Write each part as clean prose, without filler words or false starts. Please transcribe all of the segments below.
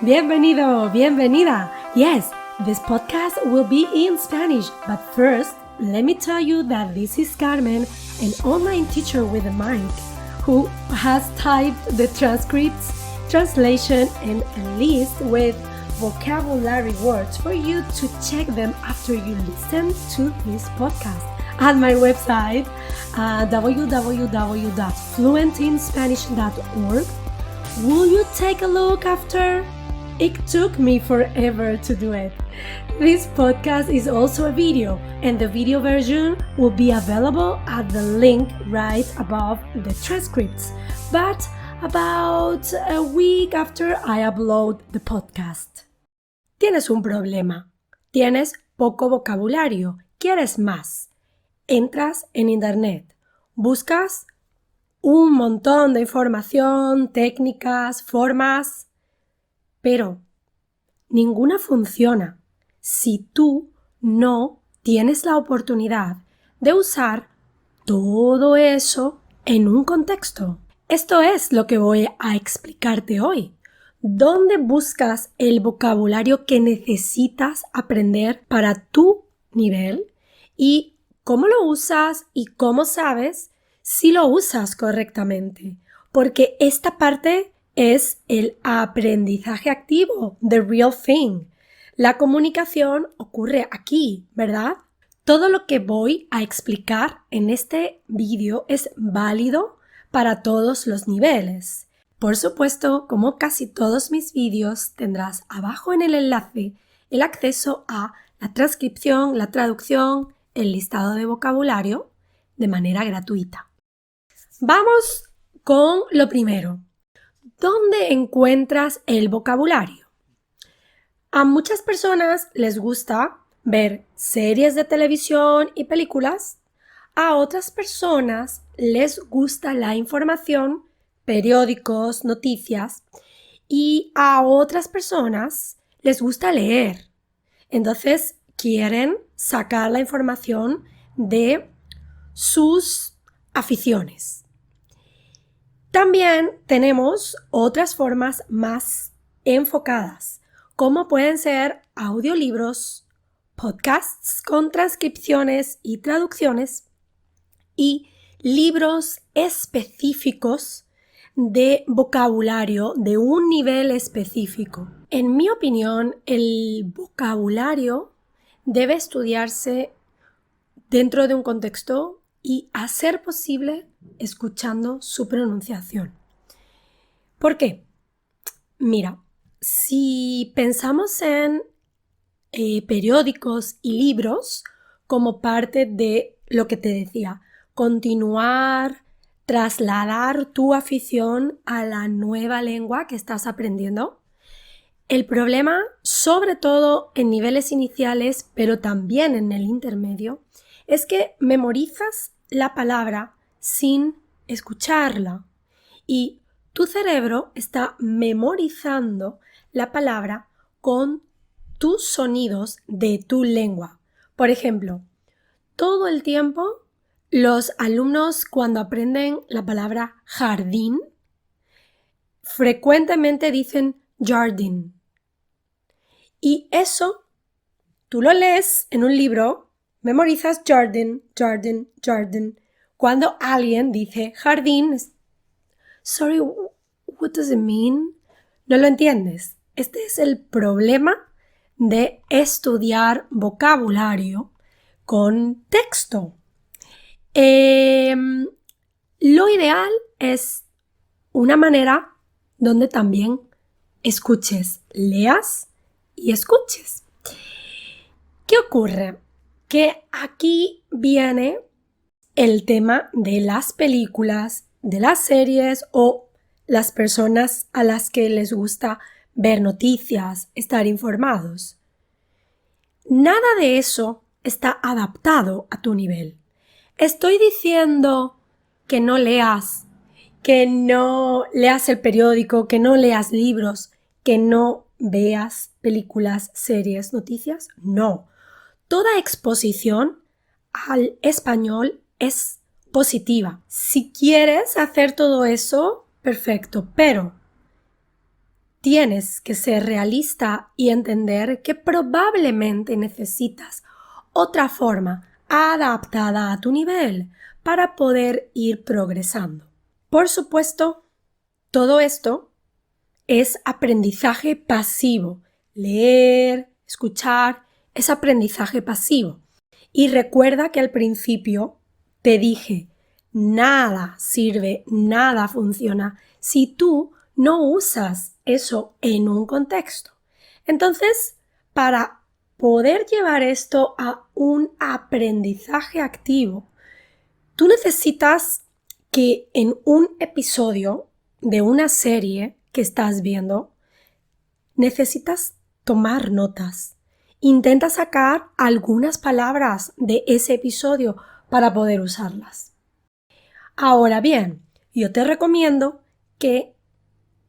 Bienvenido, bienvenida. Yes, this podcast will be in Spanish, but first, let me tell you that this is Carmen, an online teacher with a mic, who has typed the transcripts, translation, and a list with vocabulary words for you to check them after you listen to this podcast at my website, www.fluentinspanish.org. Will you take a look after? It took me forever to do it. This podcast is also a video, and the video version will be available at the link right above the transcripts, but about a week after I upload the podcast. Tienes un problema. Tienes poco vocabulario. ¿Quieres más? Entras en internet. Buscas un montón de información, técnicas, formas, pero ninguna funciona si tú no tienes la oportunidad de usar todo eso en un contexto. Esto es lo que voy a explicarte hoy. ¿Dónde buscas el vocabulario que necesitas aprender para tu nivel? ¿Y cómo lo usas y cómo sabes si lo usas correctamente? Porque esta parte es el aprendizaje activo, the real thing. La comunicación ocurre aquí, ¿verdad? Todo lo que voy a explicar en este vídeo es válido para todos los niveles. Por supuesto, como casi todos mis vídeos, tendrás abajo en el enlace el acceso a la transcripción, la traducción, el listado de vocabulario de manera gratuita. Vamos con lo primero. ¿Dónde encuentras el vocabulario? A muchas personas les gusta ver series de televisión y películas. A otras personas les gusta la información, periódicos, noticias. Y a otras personas les gusta leer. Entonces quieren sacar la información de sus aficiones. También tenemos otras formas más enfocadas, como pueden ser audiolibros, podcasts con transcripciones y traducciones y libros específicos de vocabulario de un nivel específico. En mi opinión, el vocabulario debe estudiarse dentro de un contexto y, a ser posible, escuchando su pronunciación. ¿Por qué? Mira, si pensamos en periódicos y libros como parte de lo que te decía, continuar, trasladar tu afición a la nueva lengua que estás aprendiendo, el problema, sobre todo en niveles iniciales, pero también en el intermedio, es que memorizas la palabra sin escucharla y tu cerebro está memorizando la palabra con tus sonidos de tu lengua. Por ejemplo, todo el tiempo los alumnos, cuando aprenden la palabra jardín, frecuentemente dicen jardín. Y eso tú lo lees en un libro, memorizas jardín, jardín, jardín. Cuando alguien dice jardín, sorry, what does it mean? No lo entiendes. Este es el problema de estudiar vocabulario con texto. Lo ideal es una manera donde también escuches, leas y escuches. ¿Qué ocurre? Que aquí viene el tema de las películas, de las series o las personas a las que les gusta ver noticias, estar informados. Nada de eso está adaptado a tu nivel. Estoy diciendo que no leas el periódico, que no leas libros, que no veas películas, series, noticias. No. Toda exposición al español es positiva. Si quieres hacer todo eso, perfecto, pero tienes que ser realista y entender que probablemente necesitas otra forma adaptada a tu nivel para poder ir progresando. Por supuesto, todo esto es aprendizaje pasivo. Leer, escuchar, es aprendizaje pasivo. Y recuerda que al principio te dije, nada sirve, nada funciona si tú no usas eso en un contexto. Entonces, para poder llevar esto a un aprendizaje activo, tú necesitas que en un episodio de una serie que estás viendo, necesitas tomar notas. Intenta sacar algunas palabras de ese episodio para poder usarlas. Ahora bien, yo te recomiendo que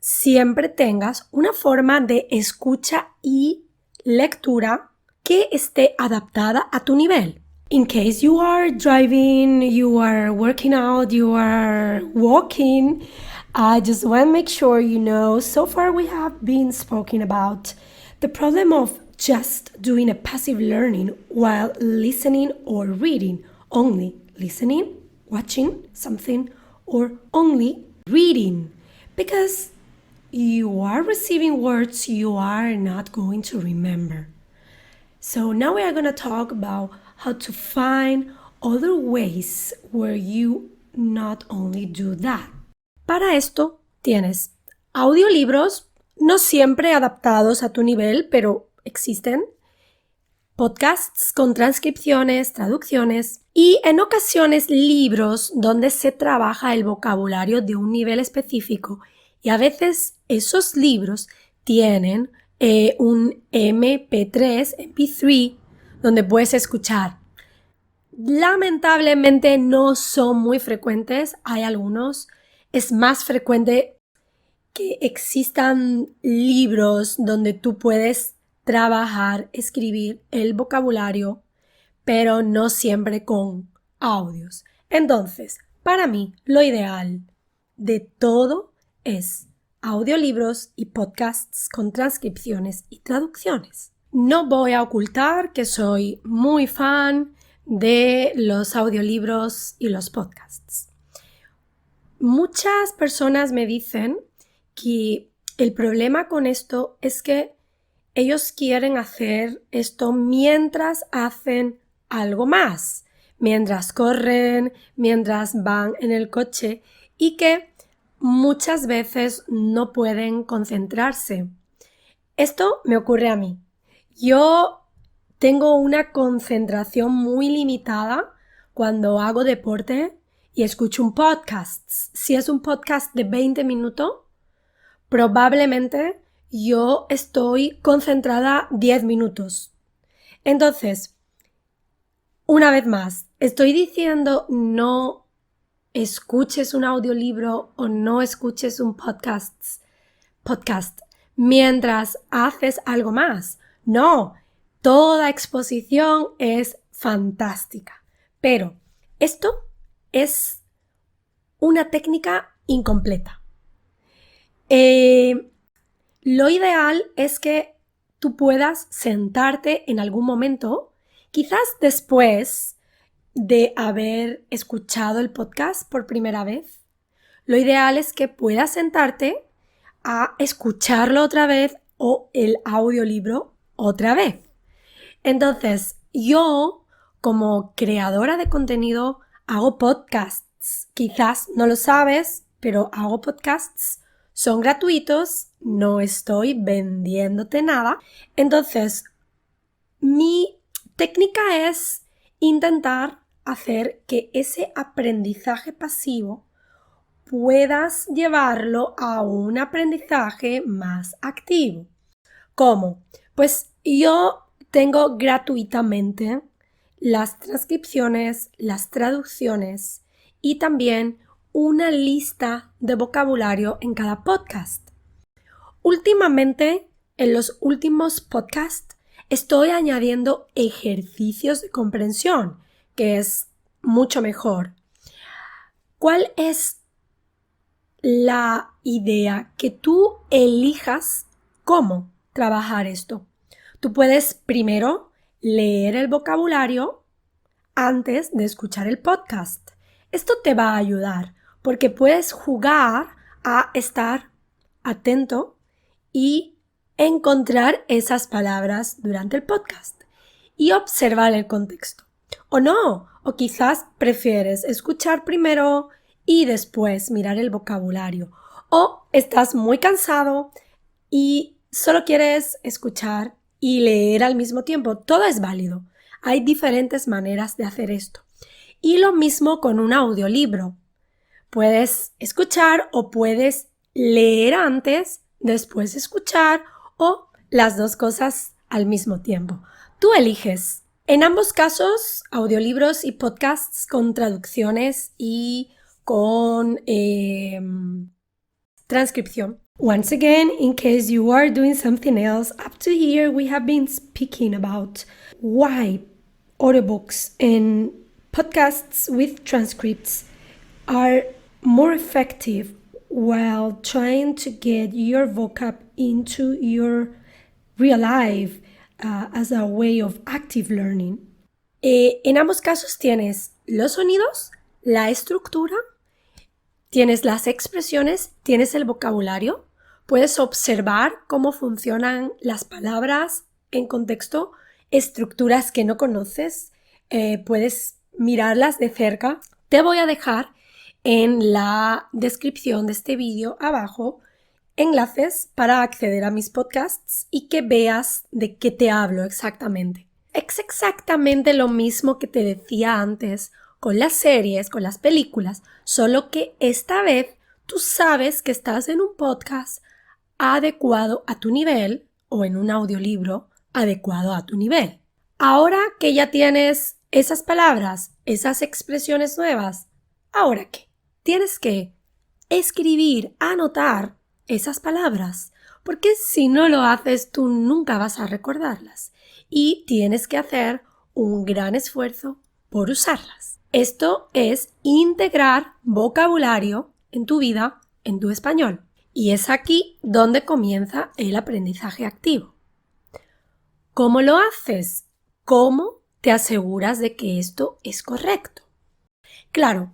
siempre tengas una forma de escucha y lectura que esté adaptada a tu nivel. In case you are driving, you are working out, you are walking, I just want to make sure you know, so far we have been speaking about the problem of just doing a passive learning while listening or reading, only listening, watching something, or only reading, because you are receiving words you are not going to remember. So now we are going to talk about how to find other ways where you not only do that. Para esto tienes audiolibros, no siempre adaptados a tu nivel, pero existen. Podcasts con transcripciones, traducciones y en ocasiones libros donde se trabaja el vocabulario de un nivel específico y a veces esos libros tienen un MP3, MP3 donde puedes escuchar. Lamentablemente no son muy frecuentes, hay algunos. Es más frecuente que existan libros donde tú puedes trabajar, escribir el vocabulario, pero no siempre con audios. Entonces, para mí, lo ideal de todo es audiolibros y podcasts con transcripciones y traducciones. No voy a ocultar que soy muy fan de los audiolibros y los podcasts. Muchas personas me dicen que el problema con esto es que ellos quieren hacer esto mientras hacen algo más, mientras corren, mientras van en el coche y que muchas veces no pueden concentrarse. Esto me ocurre a mí. Yo tengo una concentración muy limitada cuando hago deporte y escucho un podcast. Si es un podcast de 20 minutos, probablemente yo estoy concentrada 10 minutos. Entonces, una vez más, estoy diciendo no escuches un audiolibro o no escuches un podcast mientras haces algo más. No, toda exposición es fantástica, pero esto es una técnica incompleta. Lo ideal es que tú puedas sentarte en algún momento, quizás después de haber escuchado el podcast por primera vez. Lo ideal es que puedas sentarte a escucharlo otra vez o el audiolibro otra vez. Entonces, yo, como creadora de contenido, hago podcasts. Quizás no lo sabes, pero hago podcasts. Son gratuitos, no estoy vendiéndote nada. Entonces, mi técnica es intentar hacer que ese aprendizaje pasivo puedas llevarlo a un aprendizaje más activo. ¿Cómo? Pues yo tengo gratuitamente las transcripciones, las traducciones y también una lista de vocabulario en cada podcast. Últimamente, en los últimos podcasts, estoy añadiendo ejercicios de comprensión, que es mucho mejor. ¿Cuál es la idea que tú elijas cómo trabajar esto. Tú puedes primero leer el vocabulario antes de escuchar el podcast. Esto te va a ayudar porque puedes jugar a estar atento y encontrar esas palabras durante el podcast y observar el contexto. O no, o quizás prefieres escuchar primero y después mirar el vocabulario. O estás muy cansado y solo quieres escuchar y leer al mismo tiempo. Todo es válido. Hay diferentes maneras de hacer esto. Y lo mismo con un audiolibro. Puedes escuchar o puedes leer antes, después escuchar o las dos cosas al mismo tiempo. Tú eliges. En ambos casos, audiolibros y podcasts con traducciones y con transcripción. Once again, in case you are doing something else, up to here we have been speaking about why audiobooks and podcasts with transcripts are more effective while trying to get your vocab into your real life as a way of active learning. En ambos casos tienes los sonidos, la estructura, tienes las expresiones, tienes el vocabulario, puedes observar cómo funcionan las palabras en contexto, estructuras que no conoces, puedes mirarlas de cerca. Te voy a dejar en la descripción de este vídeo abajo enlaces para acceder a mis podcasts y que veas de qué te hablo exactamente. Es exactamente lo mismo que te decía antes con las series, con las películas, solo que esta vez tú sabes que estás en un podcast adecuado a tu nivel o en un audiolibro adecuado a tu nivel. Ahora que ya tienes esas palabras, esas expresiones nuevas, ¿ahora qué? Tienes que escribir, anotar esas palabras, porque si no lo haces tú nunca vas a recordarlas y tienes que hacer un gran esfuerzo por usarlas. Esto es integrar vocabulario en tu vida, en tu español. Y es aquí donde comienza el aprendizaje activo. ¿Cómo lo haces? ¿Cómo te aseguras de que esto es correcto? Claro,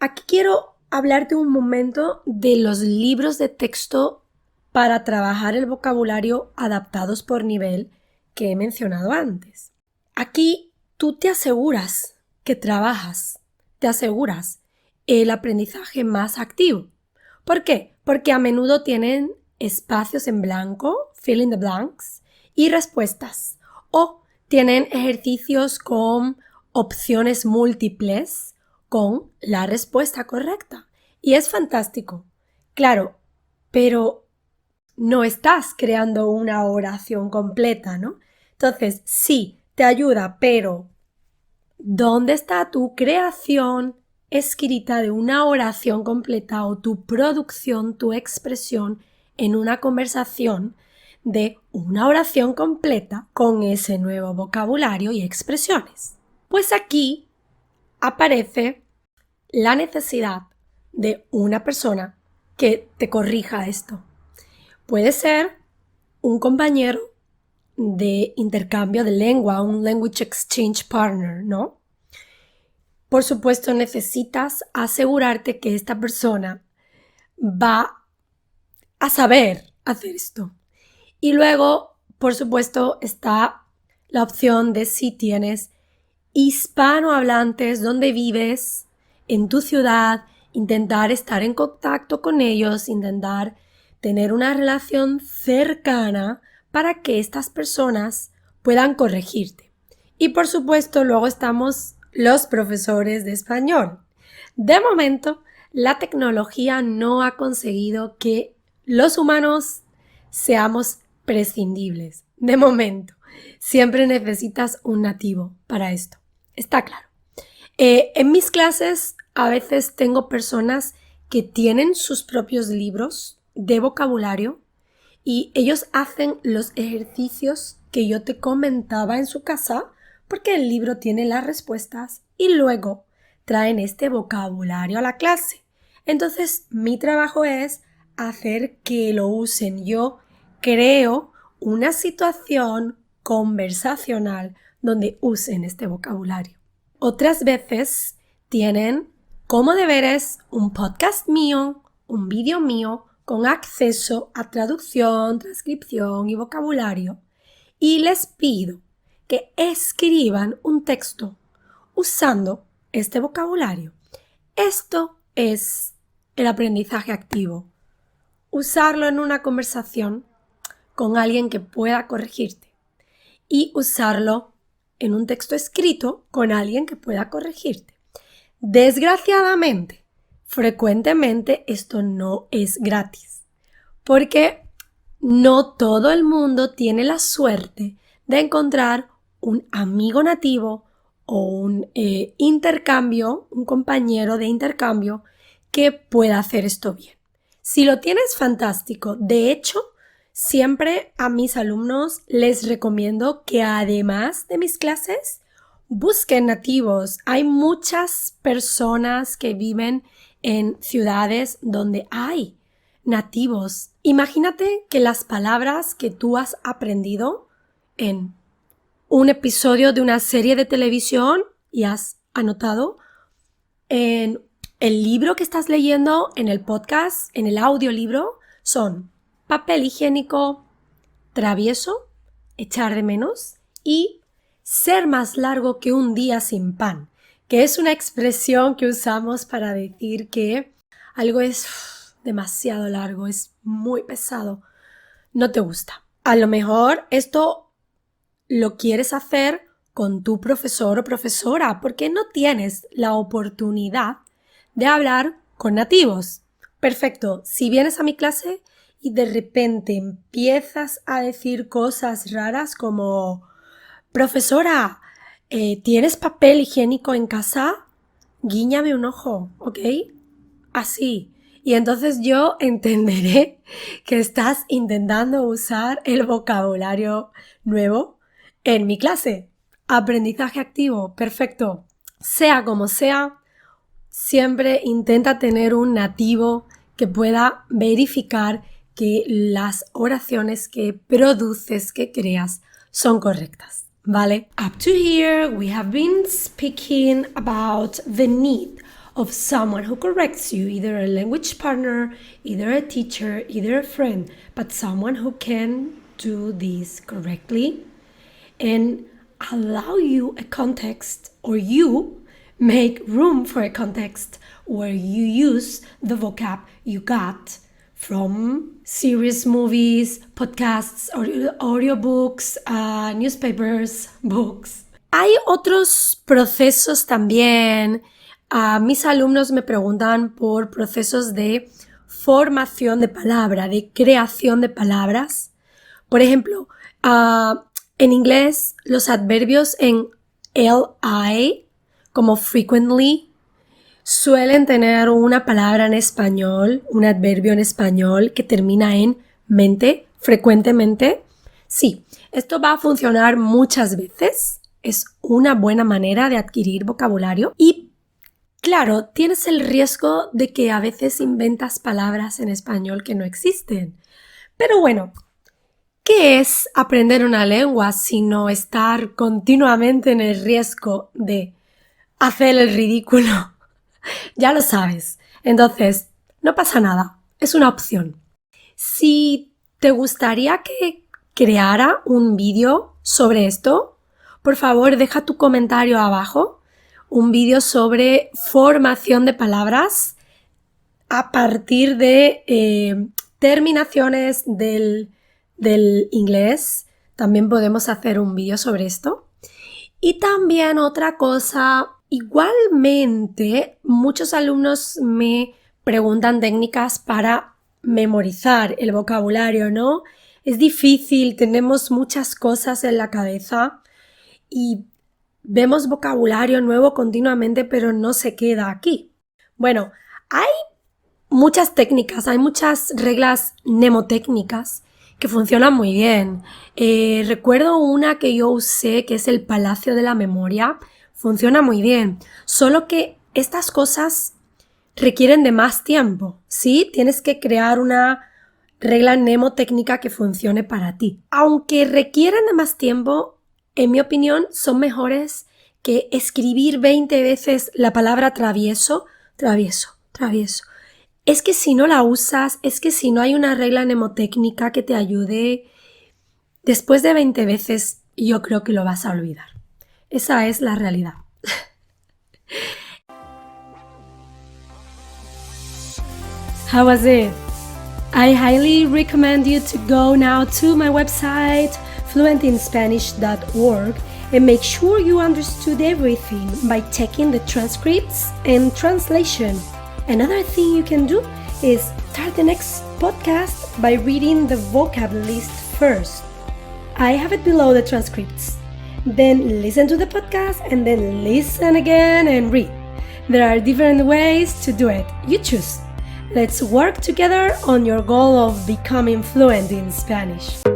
aquí quiero hablarte un momento de los libros de texto para trabajar el vocabulario adaptados por nivel que he mencionado antes. Aquí tú te aseguras que trabajas, te aseguras el aprendizaje más activo. ¿Por qué? Porque a menudo tienen espacios en blanco, fill in the blanks, y respuestas. O tienen ejercicios con opciones múltiples con la respuesta correcta. Y es fantástico. Claro, pero no estás creando una oración completa, ¿no? Entonces, sí, te ayuda, pero ¿dónde está tu creación escrita de una oración completa o tu producción, tu expresión en una conversación de una oración completa con ese nuevo vocabulario y expresiones? Pues aquí aparece la necesidad de una persona que te corrija esto. Puede ser un compañero de intercambio de lengua, un language exchange partner, ¿no? Por supuesto, necesitas asegurarte que esta persona va a saber hacer esto. Y luego, por supuesto, está la opción de si tienes hispanohablantes donde vives, en tu ciudad, intentar estar en contacto con ellos, intentar tener una relación cercana para que estas personas puedan corregirte. Y por supuesto, luego estamos los profesores de español. De momento, la tecnología no ha conseguido que los humanos seamos prescindibles. De momento, siempre necesitas un nativo para esto. Está claro. En mis clases a veces tengo personas que tienen sus propios libros de vocabulario y ellos hacen los ejercicios que yo te comentaba en su casa porque el libro tiene las respuestas y luego traen este vocabulario a la clase. Entonces, mi trabajo es hacer que lo usen. Yo creo una situación conversacional donde usen este vocabulario. Otras veces tienen como deberes un podcast mío, un vídeo mío con acceso a traducción, transcripción y vocabulario. Y les pido que escriban un texto usando este vocabulario. Esto es el aprendizaje activo. Usarlo en una conversación con alguien que pueda corregirte y usarlo en un texto escrito con alguien que pueda corregirte. Desgraciadamente, frecuentemente esto no es gratis, porque no todo el mundo tiene la suerte de encontrar un amigo nativo o un intercambio, un compañero de intercambio que pueda hacer esto bien. Si lo tienes, fantástico. De hecho, siempre a mis alumnos les recomiendo que además de mis clases, busquen nativos. Hay muchas personas que viven en ciudades donde hay nativos. Imagínate que las palabras que tú has aprendido en un episodio de una serie de televisión y has anotado en el libro que estás leyendo, en el podcast, en el audiolibro, son papel higiénico, travieso, echar de menos y ser más largo que un día sin pan, que es una expresión que usamos para decir que algo es demasiado largo, es muy pesado, no te gusta. A lo mejor esto lo quieres hacer con tu profesor o profesora porque no tienes la oportunidad de hablar con nativos. Perfecto, si vienes a mi clase y de repente empiezas a decir cosas raras como profesora, ¿tienes papel higiénico en casa? Guíñame un ojo, ¿ok? Así. Y entonces yo entenderé que estás intentando usar el vocabulario nuevo en mi clase. Aprendizaje activo, perfecto. Sea como sea, siempre intenta tener un nativo que pueda verificar que las oraciones que produces, que creas, son correctas, ¿vale? Up to here, we have been speaking about the need of someone who corrects you, either a language partner, either a teacher, either a friend, but someone who can do this correctly and allow you a context, or you make room for a context where you use the vocab you got from series, movies, podcasts, audiobooks, newspapers, books. Hay otros procesos también. Mis alumnos me preguntan por procesos de formación de palabra, de creación de palabras. Por ejemplo, en inglés, los adverbios en li, como frequently, suelen tener una palabra en español, un adverbio en español que termina en mente, frecuentemente. Sí, esto va a funcionar muchas veces. Es una buena manera de adquirir vocabulario. Y claro, tienes el riesgo de que a veces inventas palabras en español que no existen. Pero bueno, ¿qué es aprender una lengua sino estar continuamente en el riesgo de hacer el ridículo? Ya lo sabes. Entonces, no pasa nada. Es una opción. Si te gustaría que creara un vídeo sobre esto, por favor, deja tu comentario abajo. Un vídeo sobre formación de palabras a partir de terminaciones del inglés. También podemos hacer un vídeo sobre esto. Y también otra cosa, igualmente, muchos alumnos me preguntan técnicas para memorizar el vocabulario, ¿no? Es difícil, tenemos muchas cosas en la cabeza y vemos vocabulario nuevo continuamente, pero no se queda aquí. Bueno, hay muchas técnicas, hay muchas reglas mnemotécnicas que funcionan muy bien. Recuerdo una que yo usé, que es el Palacio de la Memoria. Funciona muy bien. Solo que estas cosas requieren de más tiempo, ¿sí? Tienes que crear una regla mnemotécnica que funcione para ti. Aunque requieren de más tiempo, en mi opinión, son mejores que escribir 20 veces la palabra travieso, travieso, travieso. Es que si no la usas, es que si no hay una regla mnemotécnica que te ayude, después de 20 veces yo creo que lo vas a olvidar. Esa es la realidad. How was it? I highly recommend you to go now to my website, fluentinspanish.org, and make sure you understood everything by checking the transcripts and translation. Another thing you can do is start the next podcast by reading the vocab list first. I have it below the transcripts. Then listen to the podcast and then listen again and read. There are different ways to do it. You choose. Let's work together on your goal of becoming fluent in Spanish.